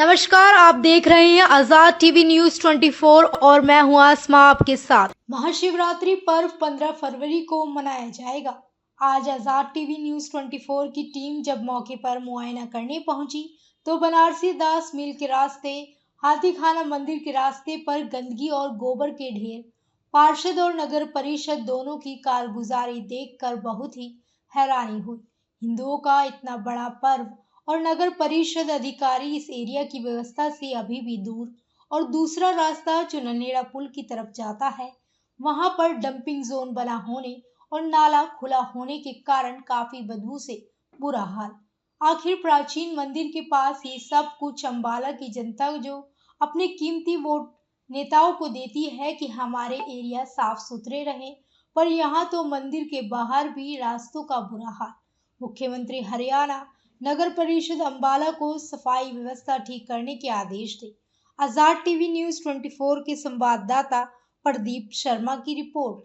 नमस्कार, आप देख रहे हैं आजाद टीवी न्यूज 24 और मैं हूं आसमा आपके साथ। महाशिवरात्रि पर्व 15 फरवरी को मनाया जाएगा। आज आजाद टीवी न्यूज 24 की टीम जब मौके पर मुआयना करने पहुंची तो बनारसी दास मिल के रास्ते, हाथीखाना मंदिर के रास्ते पर गंदगी और गोबर के ढेर, पार्षद और नगर परिषद दोनों की कारगुजारी देखकर बहुत ही हैरानी हुई। हिंदुओं का इतना बड़ा पर्व और नगर परिषद अधिकारी इस एरिया की व्यवस्था से अभी भी दूर। और दूसरा रास्ता जो ननेड़ा पुल की तरफ जाता है, वहां पर डंपिंग जोन बना होने और नाला खुला होने के कारण काफी बदबू से बुरा हाल। आखिर प्राचीन मंदिर के पास ये सब कुछ अम्बाला की जनता जो अपने कीमती वोट नेताओं को देती है कि हमारे एरिया साफ सुथरे रहे, पर यहाँ तो मंदिर के बाहर भी रास्तों का बुरा हाल। मुख्यमंत्री हरियाणा नगर परिषद अम्बाला को सफाई व्यवस्था ठीक करने के आदेश दे। आजाद टीवी न्यूज 24 के संवाददाता प्रदीप शर्मा की रिपोर्ट।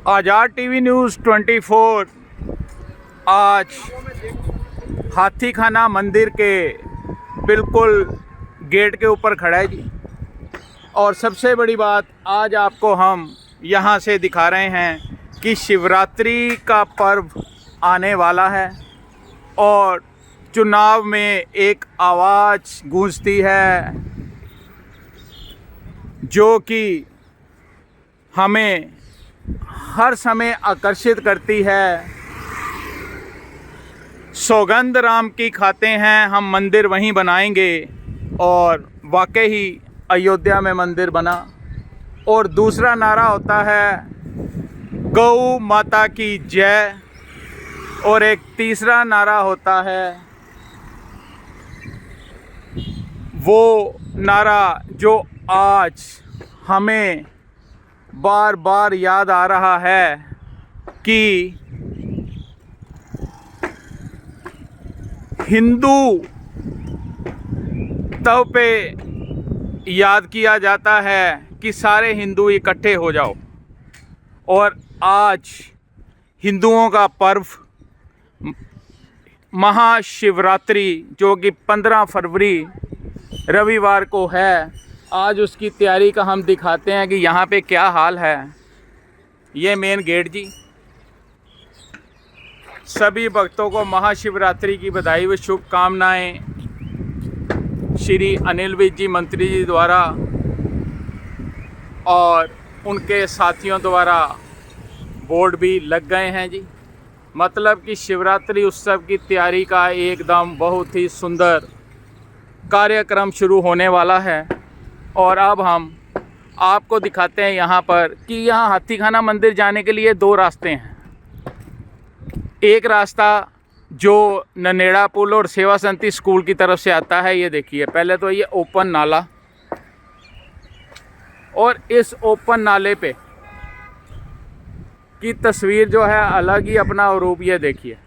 आजाद टीवी न्यूज़ 24 आज हाथीखाना मंदिर के बिल्कुल गेट के ऊपर खड़ा है जी। और सबसे बड़ी बात, आज आपको हम यहाँ से दिखा रहे हैं कि शिवरात्रि का पर्व आने वाला है और चुनाव में एक आवाज़ गूंजती है जो कि हमें हर समय आकर्षित करती है। सौगंध राम की खाते हैं हम मंदिर वहीं बनाएंगे, और वाकई ही अयोध्या में मंदिर बना। और दूसरा नारा होता है गौ माता की जय, और एक तीसरा नारा होता है वो नारा जो आज हमें बार बार याद आ रहा है कि हिंदू तब पे याद किया जाता है कि सारे हिंदू इकट्ठे हो जाओ। और आज हिंदुओं का पर्व महाशिवरात्रि जो कि 15 फरवरी रविवार को है, आज उसकी तैयारी का हम दिखाते हैं कि यहाँ पे क्या हाल है। ये मेन गेट जी। सभी भक्तों को महाशिवरात्रि की बधाई व शुभकामनाएं श्री अनिल विज जी मंत्री जी द्वारा और उनके साथियों द्वारा बोर्ड भी लग गए हैं जी। मतलब कि शिवरात्रि उत्सव की तैयारी का एकदम बहुत ही सुंदर कार्यक्रम शुरू होने वाला है। और अब हम आपको दिखाते हैं यहाँ पर कि यहाँ हाथीखाना मंदिर जाने के लिए दो रास्ते हैं। एक रास्ता जो ननेड़ा पुल और सेवा समिति स्कूल की तरफ से आता है, ये देखिए। पहले तो ये ओपन नाला, और इस ओपन नाले पे की तस्वीर जो है अलग ही अपना रूप। ये देखिए,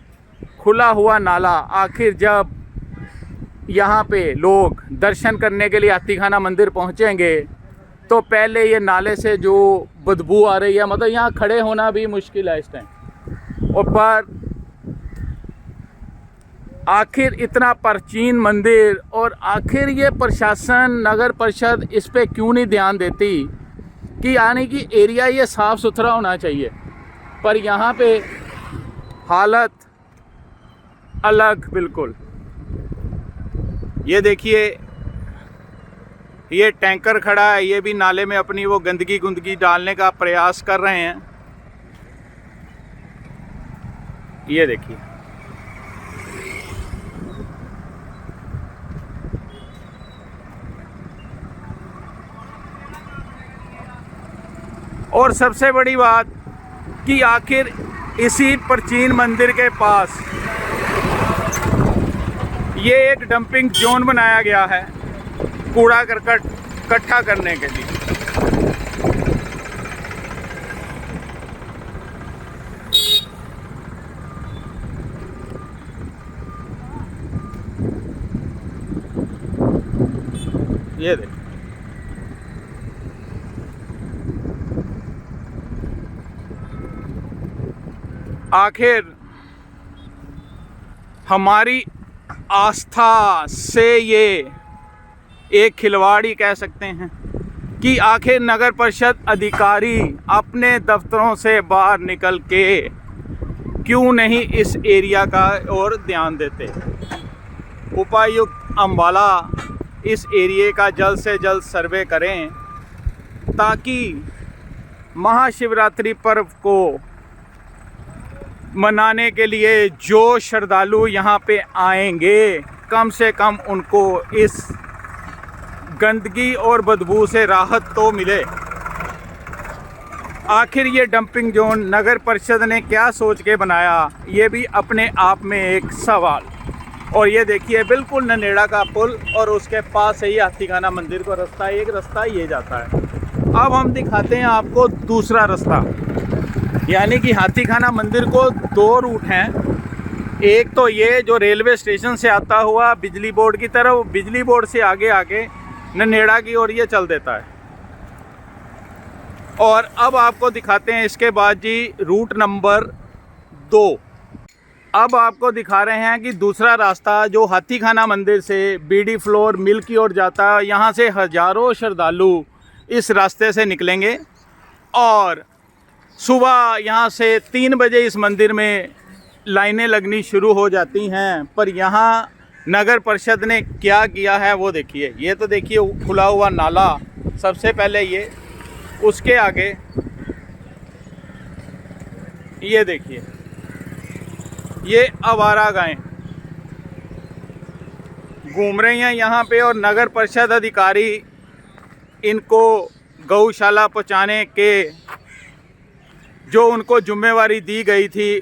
खुला हुआ नाला। आखिर जब यहाँ पे लोग दर्शन करने के लिए हाथीखाना मंदिर पहुँचेंगे तो पहले ये नाले से जो बदबू आ रही है, मतलब यहाँ खड़े होना भी मुश्किल है इस टाइम। और पर आखिर इतना प्राचीन मंदिर, और आखिर ये प्रशासन नगर परिषद इस पे क्यों नहीं ध्यान देती कि यानी कि एरिया ये साफ़ सुथरा होना चाहिए। पर यहाँ पे हालत अलग बिल्कुल। ये देखिए, ये टैंकर खड़ा है, ये भी नाले में अपनी वो गंदगी डालने का प्रयास कर रहे हैं। ये देखिए, और सबसे बड़ी बात कि आखिर इसी प्राचीन मंदिर के पास ये एक डंपिंग जोन बनाया गया है कूड़ा करकट इकट्ठा करने के लिए। ये देखिए, आखिर हमारी आस्था से ये एक खिलवाड़ ही कह सकते हैं कि आखिर नगर परिषद अधिकारी अपने दफ्तरों से बाहर निकल के क्यों नहीं इस एरिया का और ध्यान देते। उपायुक्त अंबाला इस एरिया का जल्द से जल्द सर्वे करें ताकि महाशिवरात्रि पर्व को मनाने के लिए जो श्रद्धालु यहाँ पे आएंगे कम से कम उनको इस गंदगी और बदबू से राहत तो मिले। आखिर ये डंपिंग जोन नगर परिषद ने क्या सोच के बनाया, ये भी अपने आप में एक सवाल। और ये देखिए बिल्कुल ननेड़ा का पुल और उसके पास से ही हाथीखाना मंदिर को रास्ता, एक रास्ता ये जाता है। अब हम दिखाते हैं आपको दूसरा रास्ता, यानी कि हाथीखाना मंदिर को दो रूट हैं। एक तो ये जो रेलवे स्टेशन से आता हुआ बिजली बोर्ड की तरफ, बिजली बोर्ड से आगे आगे ननेड़ा की ओर ये चल देता है। और अब आपको दिखाते हैं इसके बाद जी रूट नंबर 2। अब आपको दिखा रहे हैं कि दूसरा रास्ता जो हाथीखाना मंदिर से बीडी फ्लोर मिल की ओर जाता है। यहाँ से हज़ारों श्रद्धालु इस रास्ते से निकलेंगे और सुबह यहाँ से 3 बजे इस मंदिर में लाइनें लगनी शुरू हो जाती हैं। पर यहाँ नगर परिषद ने क्या किया है वो देखिए। ये तो देखिए खुला हुआ नाला सबसे पहले, ये उसके आगे ये देखिए ये आवारा गायें घूम रही हैं यहाँ पे और नगर परिषद अधिकारी इनको गौशाला पहुँचाने के जो उनको जिम्मेवारी दी गई थी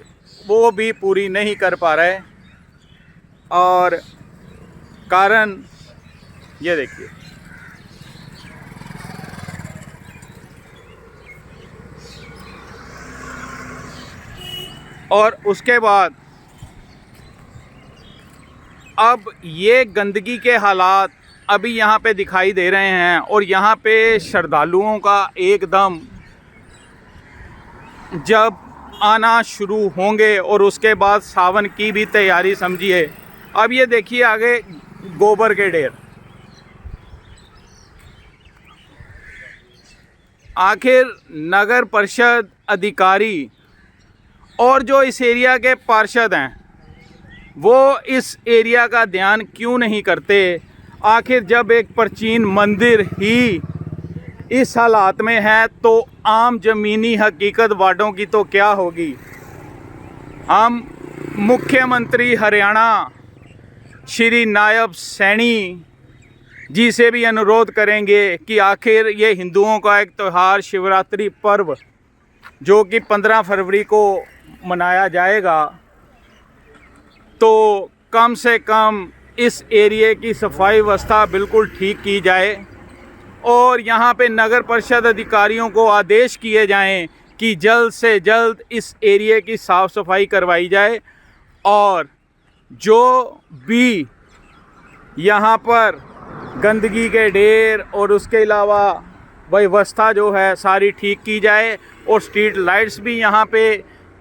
वो भी पूरी नहीं कर पा रहे। और कारण ये देखिए, और उसके बाद अब ये गंदगी के हालात अभी यहाँ पे दिखाई दे रहे हैं और यहाँ पे श्रद्धालुओं का एकदम जब आना शुरू होंगे और उसके बाद सावन की भी तैयारी समझिए। अब ये देखिए आगे गोबर के ढेर। आखिर नगर परिषद अधिकारी और जो इस एरिया के पार्षद हैं वो इस एरिया का ध्यान क्यों नहीं करते। आखिर जब एक प्राचीन मंदिर ही इस हालात में है तो आम ज़मीनी हकीकत वार्डों की तो क्या होगी। हम मुख्यमंत्री हरियाणा श्री नायब सैनी जी से भी अनुरोध करेंगे कि आखिर ये हिंदुओं का एक त्यौहार शिवरात्रि पर्व जो कि 15 फरवरी को मनाया जाएगा, तो कम से कम इस एरिए की सफाई व्यवस्था बिल्कुल ठीक की जाए और यहाँ पे नगर परिषद अधिकारियों को आदेश किए जाएं कि जल्द से जल्द इस एरिए की साफ़ सफाई करवाई जाए और जो भी यहाँ पर गंदगी के ढेर और उसके अलावा व्यवस्था जो है सारी ठीक की जाए। और स्ट्रीट लाइट्स भी यहाँ पे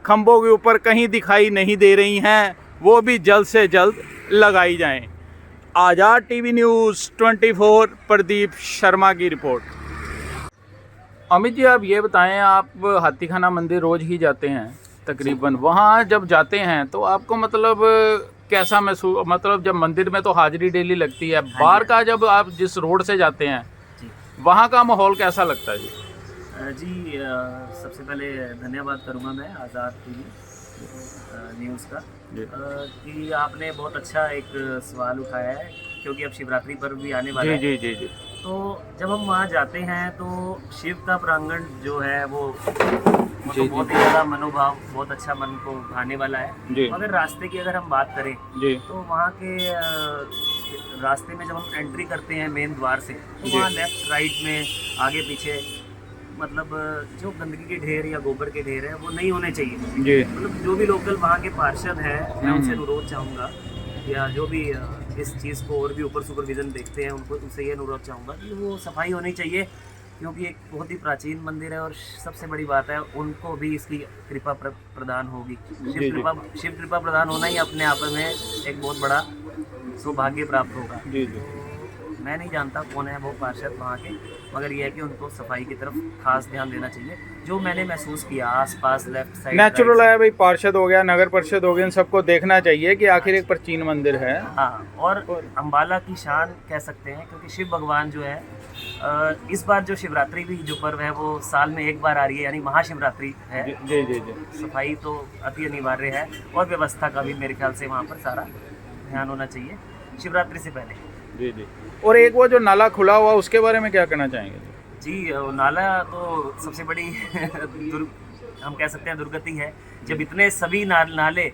खंभों के ऊपर कहीं दिखाई नहीं दे रही हैं, वो भी जल्द से जल्द लगाई जाएं। आज़ाद टीवी न्यूज़ 24 प्रदीप शर्मा की रिपोर्ट। अमित जी आप ये बताएं, आप हाथीखाना मंदिर रोज़ ही जाते हैं तकरीबन, वहाँ जब जाते हैं तो आपको मतलब कैसा महसूस, मतलब जब मंदिर में तो हाजिरी डेली लगती है, बाहर का जब आप जिस रोड से जाते हैं वहाँ का माहौल कैसा लगता है जी? जी सबसे पहले धन्यवाद करूँगा मैं आज़ाद टीवी न्यूज़ का कि आपने बहुत अच्छा एक सवाल उठाया है, क्योंकि अब शिवरात्रि पर्व भी आने वाला है। जी जी जी। तो जब हम वहाँ जाते हैं तो शिव का प्रांगण जो है वो बहुत ही ज़्यादा मनोभाव, बहुत अच्छा मन को भाने वाला है। अगर रास्ते की अगर हम बात करें तो वहाँ के रास्ते में जब हम एंट्री करते हैं मेन द्वार से, तो वहाँ लेफ्ट राइट में आगे पीछे मतलब जो गंदगी के ढेर या गोबर के ढेर है वो नहीं होने चाहिए जी। मतलब जो भी लोकल वहाँ के पार्षद हैं मैं उनसे अनुरोध चाहूँगा या जो भी इस चीज़ को और भी ऊपर सुपरविज़न देखते हैं उनको, उनसे ये अनुरोध चाहूँगा कि वो सफाई होनी चाहिए, क्योंकि एक बहुत ही प्राचीन मंदिर है और सबसे बड़ी बात है उनको भी इसकी कृपा प्रदान होगी। शिव कृपा प्रदान होना ही अपने आप में एक बहुत बड़ा सौभाग्य प्राप्त होगा। जी जी। मैं नहीं जानता कौन है वो पार्षद वहाँ के, मगर ये है कि उनको सफाई की तरफ खास ध्यान देना चाहिए। जो मैंने महसूस किया आसपास लेफ्ट साइड नेचुरल है भाई, पार्षद हो गया, नगर परिषद हो गया, इन सबको देखना चाहिए कि आखिर एक प्राचीन मंदिर है। हाँ, और अम्बाला की शान कह सकते हैं, क्योंकि शिव भगवान जो है इस बार जो शिवरात्रि भी जो पर्व है वो साल में एक बार आ रही है, यानी महाशिवरात्रि है। जी जी जी। सफाई तो अति अनिवार्य है और व्यवस्था का भी मेरे ख्याल से वहाँ पर सारा ध्यान होना चाहिए शिवरात्रि से पहले। जी जी। और एक वो जो नाला खुला हुआ उसके बारे में क्या कहना चाहेंगे? जी, नाला तो सबसे बड़ी हम कह सकते हैं दुर्गति है। जब इतने सभी नाले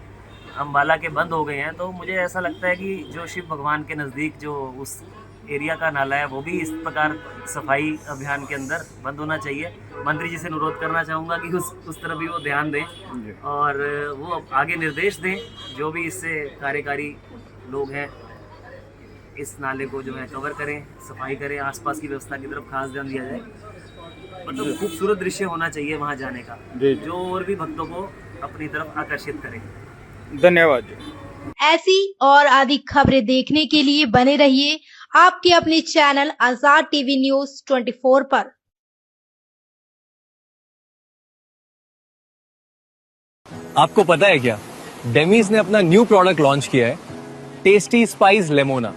अम्बाला के बंद हो गए हैं, तो मुझे ऐसा लगता है कि जो शिव भगवान के नज़दीक जो उस एरिया का नाला है वो भी इस प्रकार सफाई अभियान के अंदर बंद होना चाहिए। मंत्री जी से अनुरोध करना चाहूँगा कि उस तरफ भी वो ध्यान दें और वो आगे निर्देश दें, जो भी इससे कार्यकारी लोग हैं इस नाले को जो है कवर करें, सफाई करें, आसपास की व्यवस्था की तरफ खास ध्यान दिया जाए। मतलब खूबसूरत दृश्य होना चाहिए वहाँ जाने का, जो और भी भक्तों को अपनी तरफ आकर्षित करे। धन्यवाद जी। ऐसी और अधिक खबरें देखने के लिए बने रहिए आपके अपने चैनल आजाद टीवी न्यूज 24 पर। आपको पता है क्या, डेमीज ने अपना न्यू प्रोडक्ट लॉन्च किया है, टेस्टी स्पाइस लेमोना।